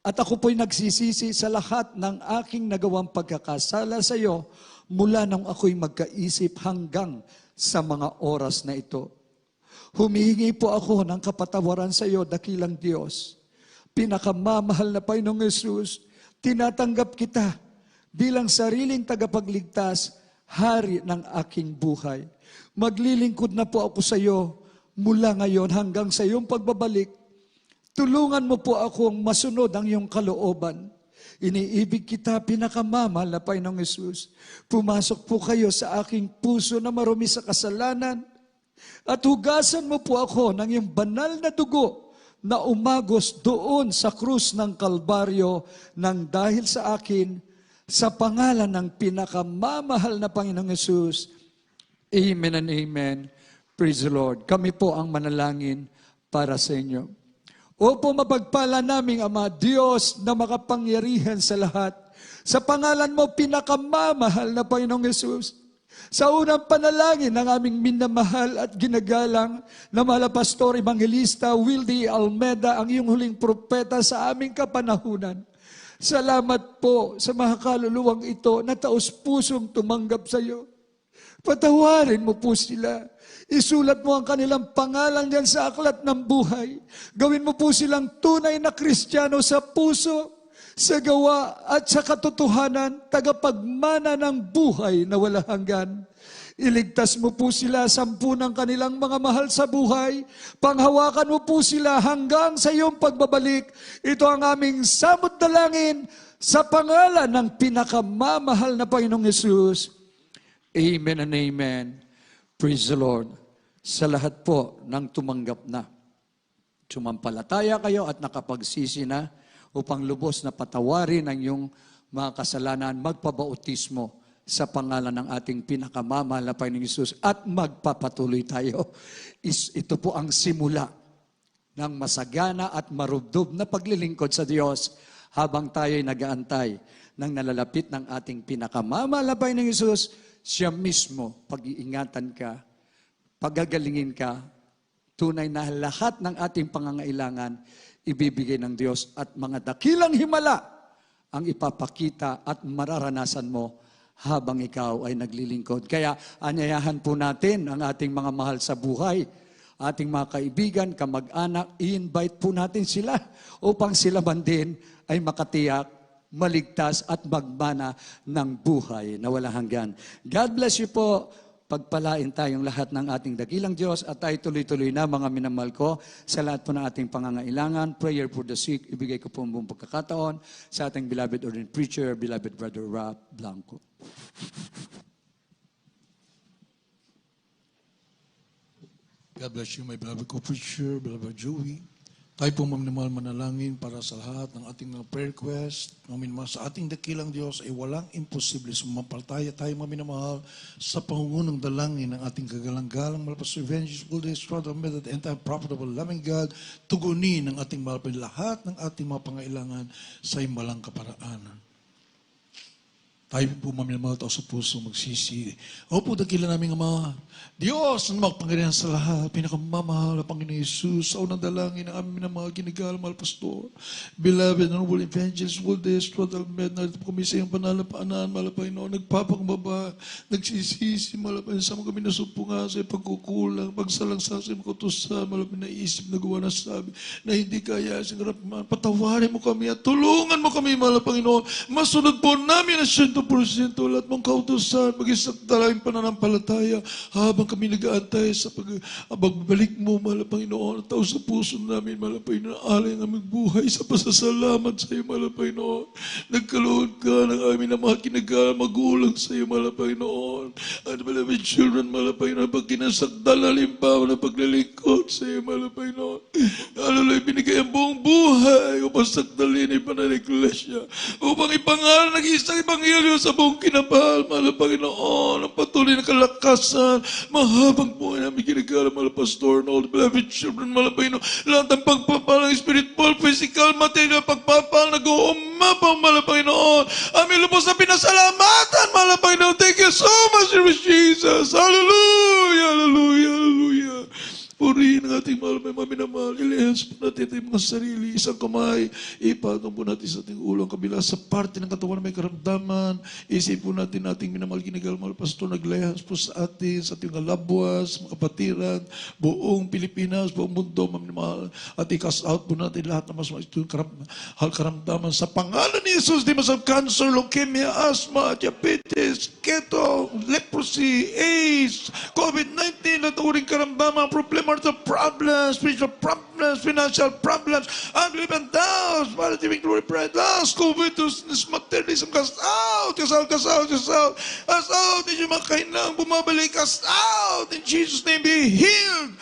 At ako po'y nagsisisi sa lahat ng aking nagawang pagkakasala sa iyo mula nang ako'y magkaisip hanggang sa mga oras na ito. Humihingi po ako ng kapatawaran sa iyo, dakilang Diyos. Pinakamamahal na Panginoong Hesus, tinatanggap kita bilang sariling tagapagligtas, hari ng aking buhay. Maglilingkod na po ako sa iyo mula ngayon hanggang sa iyong pagbabalik. Tulungan mo po akong masunod ang iyong kalooban. Iniibig kita, pinakamamahal na Panginoong Hesus. Pumasok po kayo sa aking puso na marumi sa kasalanan at hugasan mo po ako ng iyong banal na dugo na umagos doon sa krus ng Kalbaryo nang dahil sa akin, sa pangalan ng pinakamamahal na Panginoong Hesus. Amen and amen. Praise the Lord. Kami po ang manalangin para sa inyo. Opo, mapagpala naming Ama, Diyos na makapangyarihan sa lahat, Sa pangalan mo, pinakamamahal na Panginoong Yesus. Sa unang panalangin ng aming minamahal at ginagalang na mahal na Pastor Evangelista Wildy Almeda, ang iyong huling propeta sa aming kapanahunan. Salamat po sa mga kaluluwang ito na taos-pusong tumanggap sa iyo. Patawarin mo po sila. Isulat mo ang kanilang pangalan diyan sa aklat ng buhay. Gawin mo po silang tunay na Kristiyano sa puso, sa gawa at sa katotohanan, tagapagmana ng buhay na wala hanggan. Iligtas mo po sila sa ng kanilang mga mahal sa buhay. Panghawakan mo po sila hanggang sa iyong pagbabalik. Ito ang aming samot dalangin sa pangalan ng pinakamamahal na Panginoong Yesus. Amen and amen. Praise the Lord. Sa lahat po ng tumanggap na, sumampalataya kayo at nakapagsisi na upang lubos na patawarin ang iyong mga kasalanan, magpabautismo sa pangalan ng ating pinakamamahal na Panginoong Hesus at magpapatuloy tayo. Ito po ang simula ng masagana at marubdob na paglilingkod sa Diyos habang tayo'y nag-aantay ng nalalapit ng ating pinakamamahal na Panginoong Hesus. Siya mismo, pag-iingatan ka, pagagalingin ka, tunay na lahat ng ating pangangailangan ibibigay ng Diyos at mga dakilang himala ang ipapakita at mararanasan mo habang ikaw ay naglilingkod. Kaya anyayahan po natin ang ating mga mahal sa buhay, ating mga kaibigan, kamag-anak, i-invite po natin sila upang sila man din ay makatiyak, maligtas at magmana ng buhay na walang hanggan. God bless you po. Pagpalain tayong lahat ng ating dakilang Diyos at tayo tuloy-tuloy na mga minamahal ko sa lahat po ng ating pangangailangan. Prayer for the sick, ibigay ko po ang buong pagkakataon sa ating beloved ordained preacher, beloved Brother Rob Blanco. God bless you, my beloved co-preacher, beloved Joey. Tayo po maminamahal manalangin para sa lahat ng ating mga prayer request. Maminamahal sa ating dakilang Diyos ay walang imposible. Sumampalataya tayo maminamahal sa pangungunang dalangin ng ating kagalang-galang Malapastor Evangelist Wildy Almeda, the anti-profitable loving God, tugunin ng ating malapit lahat ng ating mga pangailangan sa imalang kaparaanan. Tayo po maminamahal tao sa puso magsisi. O po dakilan namin Ama, Diyos na magpangyarihan sa lahat, pinakamamahal na Panginoon Yesus, sa unang dalangin ng aming minamahal ginagalang mahal Pastor, beloved and noble evangelist, Wildy Almeda, narito po kami sa iyong banal na paanan, mahal Panginoon, nagpapangbaba, nagsisisi, mahal Panginoon, sa mga kami nasumpunga sa iyong pagkukulang, pagsalangsa sa iyong kutusan, mahal Panginoon, naisip na gawa na sabi, na hindi kaya sa harapan. Patawarin mo kami at tulungan mo kami, mahal Panginoon, masunod po namin ang 100% lahat mong kautusan, mag-isang talagang pananampalataya, habang kami nag-aantay sa pagbalik mo, mahal Panginoon, at tao sa puso namin, mahal Panginoon, alay ng aming buhay sa pasasalamat sa iyo, mahal Panginoon. Nagkaroon ka ng aming na mga kinagalang magulang sa iyo, mahal Panginoon. At beloved children, mahal Panginoon, pag kinasakdal, halimbawa na paglilingkod sa iyo, mahal Panginoon. Alaloy, binigay ang buong buhay upang sakdalin iba ng iglesia, upang ipangalan ng isang ebanghelyo sa buong kinabal, mahal Panginoon, ang patuloy na kalakasan, mahabang buhay namin ginagala, mahal Pastor, and all the beloved children, mahal Panginoon, lahat ng pagpapal ng spiritual, physical, material, pagpapal, nag-uumapaw, mahal Panginoon, aming lubos na pinasalamatan, mahal Panginoon. Thank you so much, Lord Jesus. Hallelujah, hallelujah, hallelujah. Purihin ang ating mahal, may maminamahal. Ilihens po natin ating mga sarili. Isang kamay, ipatong po natin sa ating ulo. Ang kabila sa parte ng katawan na may karamdaman. Isip po natin ating minamahal ginagal, mahal Pastor. Naglihens po sa atin, sa ating kalabwas, mga kapatiran, buong Pilipinas, buong mundo, maminamahal. At i-cast out po natin lahat na mas karamdaman. Sa pangalan ni Jesus, di mas cancer, leukemia, asthma, diabetes, keto, leprosy, AIDS, COVID-19, at uring karamdaman, problema, marital problems, spiritual problems, financial problems, unbelief and doubts, relative glory, pride, lust, covetousness, materialism, cast out, cast out, cast out, cast out, cast out, hindi mga kahinang bumabalik, cast out, in Jesus' name, be healed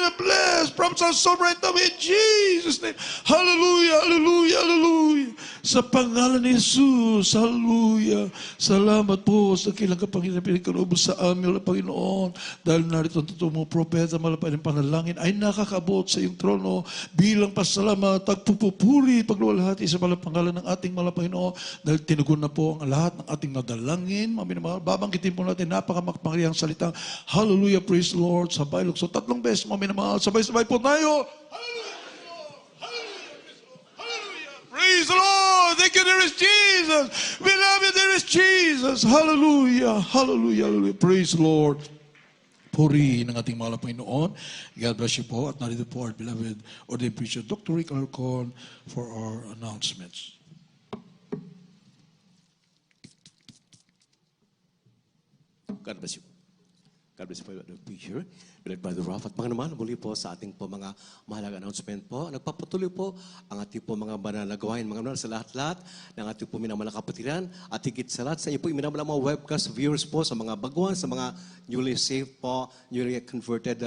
and blessed, prophets are so right now, in Jesus' name, hallelujah, hallelujah, hallelujah. Sa pangalan ni Jesus, hallelujah. Salamat po sa kilang kapangyarihan pinagkaloob sa amin, Panginoon. Dahil narito ang totoo mong propeta, malapad ng panalangin, ay nakakabot sa iyong trono bilang pasalamat, tagpupupuri, pagluwalhati sa malang pangalan ng ating malang Panginoon. Dahil tinugon na po ang lahat ng ating nadalangin. Mga babangkitin po natin napakamakpangyarihang salita. Hallelujah, praise the Lord. Sabay, lukso. 3 beses, mga minamahal. Sabay-sabay po tayo. Praise the Lord. Thank you, there is Jesus. We love you, there is Jesus. Hallelujah. Hallelujah. Hallelujah. Praise the Lord. Puri ng ating mahal na Panginoon. God bless you po. At narito po our beloved ordained preacher, Dr. Rick Alarcon, for our announcements. God bless you. God bless you po, the preacher. Beloved Brother Ralph. At mga naman, muli po sa ating po mga mahalaga announcement po. Nagpapatuloy po ang ating po mga banal na gawain. Mga naman, sa lahat-lahat ng ating po minamahal na kapatiran. At higit sa lahat, sa inyo po minamahal mga webcast viewers po, sa mga baguhan, sa mga newly saved po, newly converted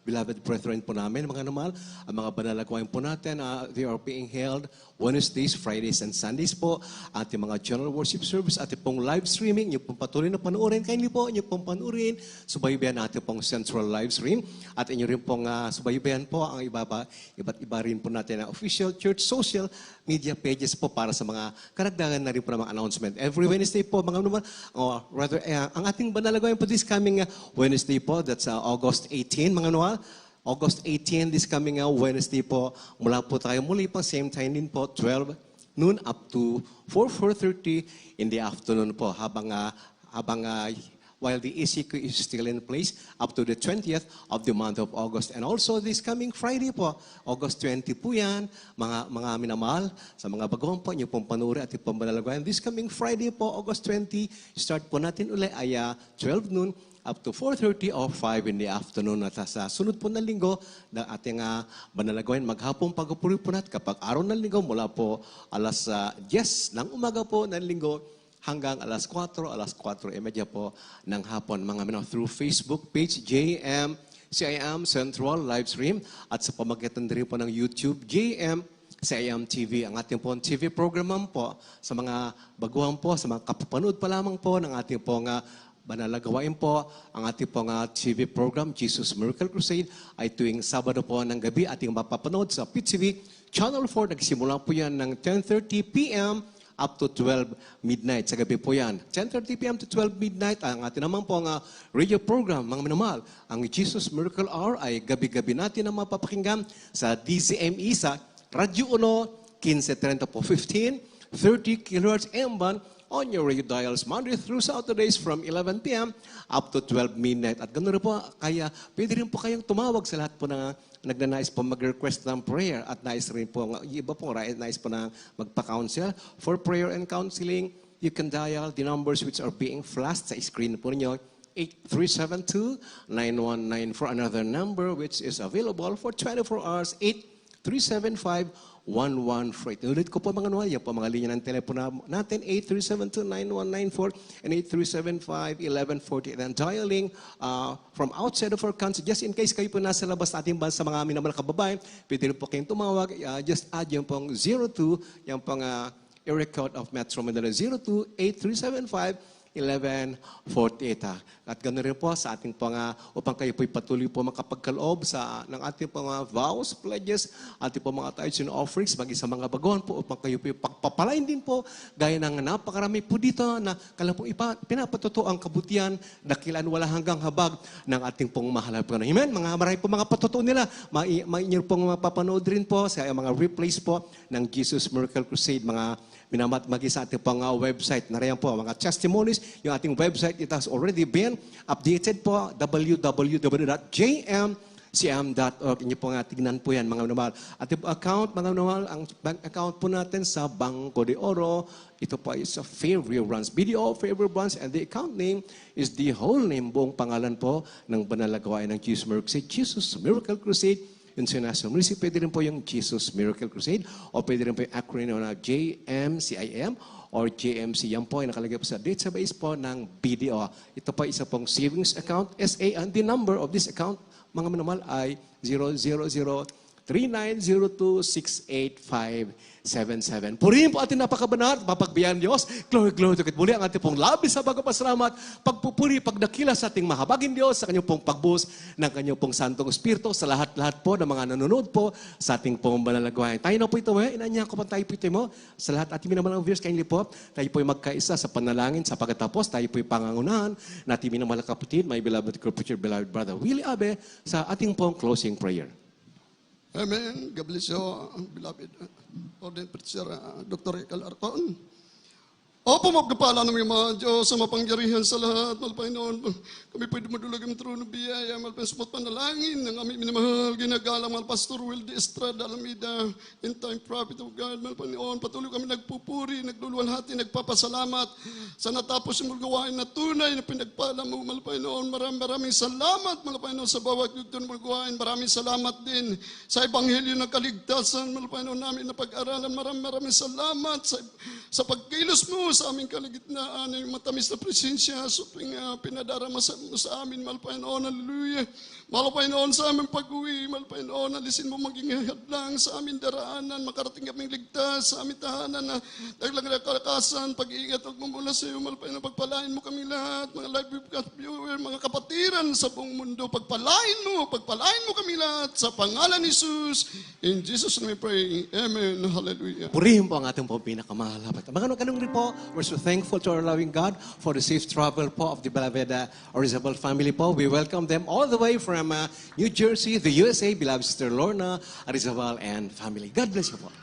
beloved brethren po namin, mga naman, ang mga banal na gawain po natin, they are being held Wednesdays, Fridays, and Sundays po. Ating mga general worship service, ating pong live streaming, yung pong patuloy na panuorin, kindly po, yung pong panuorin, subaybayan natin pong central live stream, at inyo rin pong subaybayan po ang iba't iba rin po natin na official church social media pages po para sa mga karagdagan na rin po ng mga announcement. Every Wednesday po, mga naman, ang ating banal na gawain po this coming Wednesday po, that's August 18, mga naman, August 18, this coming Wednesday po, mula po tayo muli pang same time din po, 12 noon up to 4:30 in the afternoon po, habang while the ECQ is still in place up to the 20th of the month of August. And also this coming Friday po, August 20 po yan, mga minamahal, sa mga baguhan po, inyo pong panuri at ipong banalagayan. This coming Friday po, August 20, start po natin uli ay 12 noon up to 4:30 or 5 in the afternoon. At sa sunod po na linggo, na ating banalagayan, maghapong pagpupuri po natin kapag araw ng linggo, mula po alas 10 ng umaga po ng linggo, hanggang alas 4:30 po ng hapon, mga minamahal, through Facebook page, JM CIM Central Live Stream, at sa pamagitan din po ng YouTube, JM CIM TV, ang ating po TV program po sa mga baguhan po, sa mga kapapanood pa lamang po ng ating po banalagawain po, ang ating pong TV program, Jesus Miracle Crusade, ay tuwing Sabado po ng gabi ating mapapanood sa PTV Channel 4. Nagsimula po yan ng 10:30 p.m. up to 12 midnight. Sa gabi po yan. 10:30 p.m. to 12 midnight. Ang ating naman po ang radio program, mga minamahal. Ang Jesus Miracle Hour ay gabi-gabi natin na mapapakinggan sa DCME sa Radyo 1, 1530 po, 1530 kHz M-band on your radio dials Monday through Saturdays from 11 p.m. up to 12 midnight. At ganoon rin po, kaya pwede rin po kayong tumawag sa lahat po na nagnanais po mag-request ng prayer, at nais rin po, iba po, nais po na magpa-counsel for prayer and counseling. You can dial the numbers which are being flashed sa screen po ninyo, 8372-9194. Another number which is available for 24 hours, 8375-1148. Ulit ko po, mga nuwal, yan po mga linya ng telepono natin, 8372-9194 and 8375-1148. And dialing from outside of our country, just in case kayo po nasa labas ating bansa, mga minamahal na kababayan, pwede rin po kayong tumawag, just add yung pong 02, yung pong area code of Metro Manila, 02-8375-1148. At ganoon rin po sa ating pong, upang kayo po'y patuloy po makapagkaloob ng ating pong vows, pledges, ating pong mga tithes and offerings, maging sa mga baguhan po, upang kayo po'y pagpapalain din po, gaya ng napakarami po dito na kala pong pinapatuto ang kabutihan, dakilan wala hanggang habag ng ating pong mahal na Panginoon. Amen? Marami po mga patutuo nila. Mainyo pong mapapanood rin po sa mga replays po ng Jesus Miracle Crusade, mga minamat magi sa ating pang website. Narayan po mga testimonies. Yung ating website, it has already been updated po, www.jmcm.org. Inyo po nga tignan po yan, mga minamahal. Ating account, mga minamahal, ang bank account po natin sa Banco de Oro. Ito po ay sa Fairview Branch, BDO Fairview Branch, and the account name is the whole name, buong pangalan po ng banal na gawain ng Jesus Miracle Crusade International Ministry. Pwede rin po yung Jesus Miracle Crusade, o pwede rin po yung acronym na JMCIM or JMC. Yan po ay nakalagay po sa database po ng BDO. Ito po isa pong savings account, SA, and the number of this account, mga minamahal, ay 0902-685-77. Purihin po ating napakabanat, mapagbiyan Diyos. Glory, glory to God. Muli ang ating pong labis sa pagpapasalamat, pagpupuri, pagdakila sa ating mahabagin Diyos, sa kanyang pong pagbus ng kanyang pong Santong Espiritu, sa lahat-lahat po ng mga nanonood po sa ating pong banalagwain. Tayo na po ito, inanya ko pa tayo po ito mo. Sa lahat ating minamalang viewers, kindly po, tayo po magkaisa sa panalangin, sa pagkatapos, tayo po pangangunahan na ating minamalang kapatid, my beloved preacher, beloved brother Willie Abe, sa ating pong closing prayer. Amen. God bless you, beloved ordained preacher, Dr. Ekal Arton. Opo, magkapala ng mga Diyos sa mapangyarihan sa lahat. Malpay noon, kami pwede madulag ang trono biyaya. Malpay sumot panalangin ng aming minamahal, ginagalang mal Pastor Wilde Estrada Alameda, in time prophet of God. Malpay noon, patuloy kami nagpupuri, nagluluwalhati, nagpapasalamat sa natapos yung gawain na tunay na pinagpala mo. Malpay noon, maraming salamat. Malpay noon sa bawat yugton mo gawain. Maraming salamat din sa Ebanghelyo ng Kaligtasan. Malpay noon namin na pag-aralan. Maraming salamat sa pagkilos mo sa aming kaligitnaan, yung matamis na presensya, sa pinadarama sa amin, Malpainoon, hallelujah. Malpainoon sa aming pag-uwi, Malpainoon, alisin mo maging hadlang sa aming daraanan, makarating kaming ligtas sa aming tahanan na daglang na kalakasan, pag-iingat at mumula sa iyo, Malpainoon, pagpalain mo kami lahat, mga live viewer, mga kapatiran sa buong mundo, pagpalain mo kami lahat sa pangalan ni Jesus. In Jesus' name we pray. Amen. Hallelujah. Purihin po ang ating pong pinakamahal. Ganun rin po, we're so thankful to our loving God for the safe travel po of the beloved Orizabal family po. We welcome them all the way from New Jersey, the USA, beloved Sister Lorna, Orizabal, and family. God bless you po.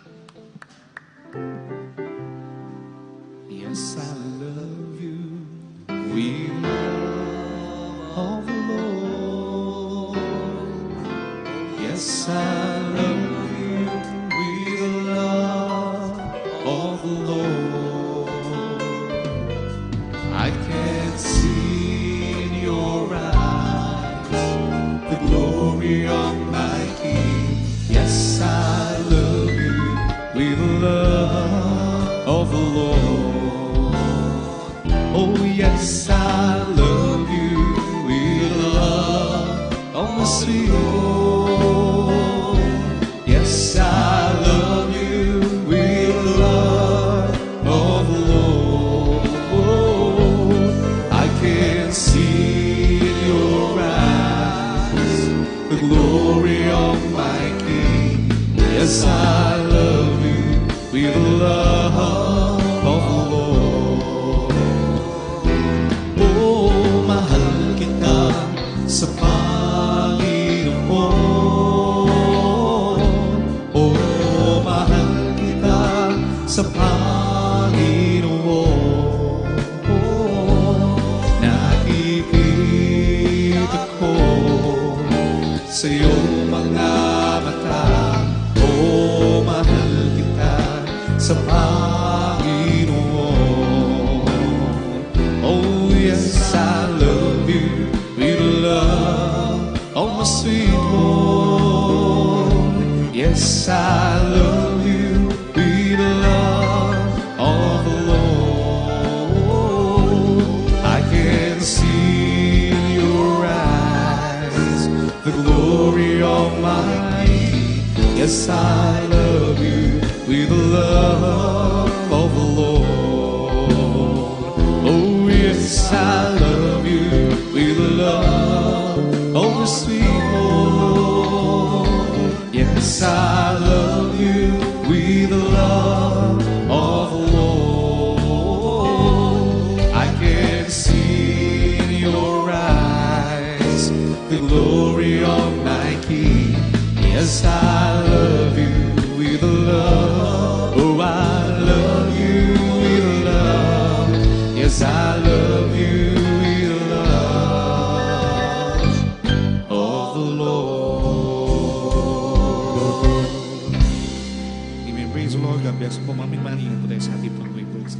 Yes, I love you. We love the Lord. Yes, I love you. We the love of the Lord. I can see in your eyes the glory of my King. Yes, I love you. We the love of the Lord. Oh, yes, I love you with the love of my sweet Lord. Yes, I love you with the love of the Lord. I can see in your eyes the glory of my King. Yes, I love you with the love of the Lord. Oh, mahal kita sa Panginoon. Oh, mahal kita sa Panginoon. Nakikita ko sa iyong mga mata. Oh, mahal kita sa Panginoon. Oh, yes, I love you with the love of my sweet Lord. Yes, I love you with the love of the Lord. I can see in your eyes the glory of my King. Yes, I love you with the love of the Lord. Oh, yes, I love you with the love of the sweet Lord. Yes, I love you with the love of the Lord. I can see in your eyes the glory of my King. Yes, I love you with the love. Oh, I love you with the love. Yes, I love you with the love of the Lord. Amen. Praise the Lord. God bless po. Maraming po tayo sa ating pag-praise.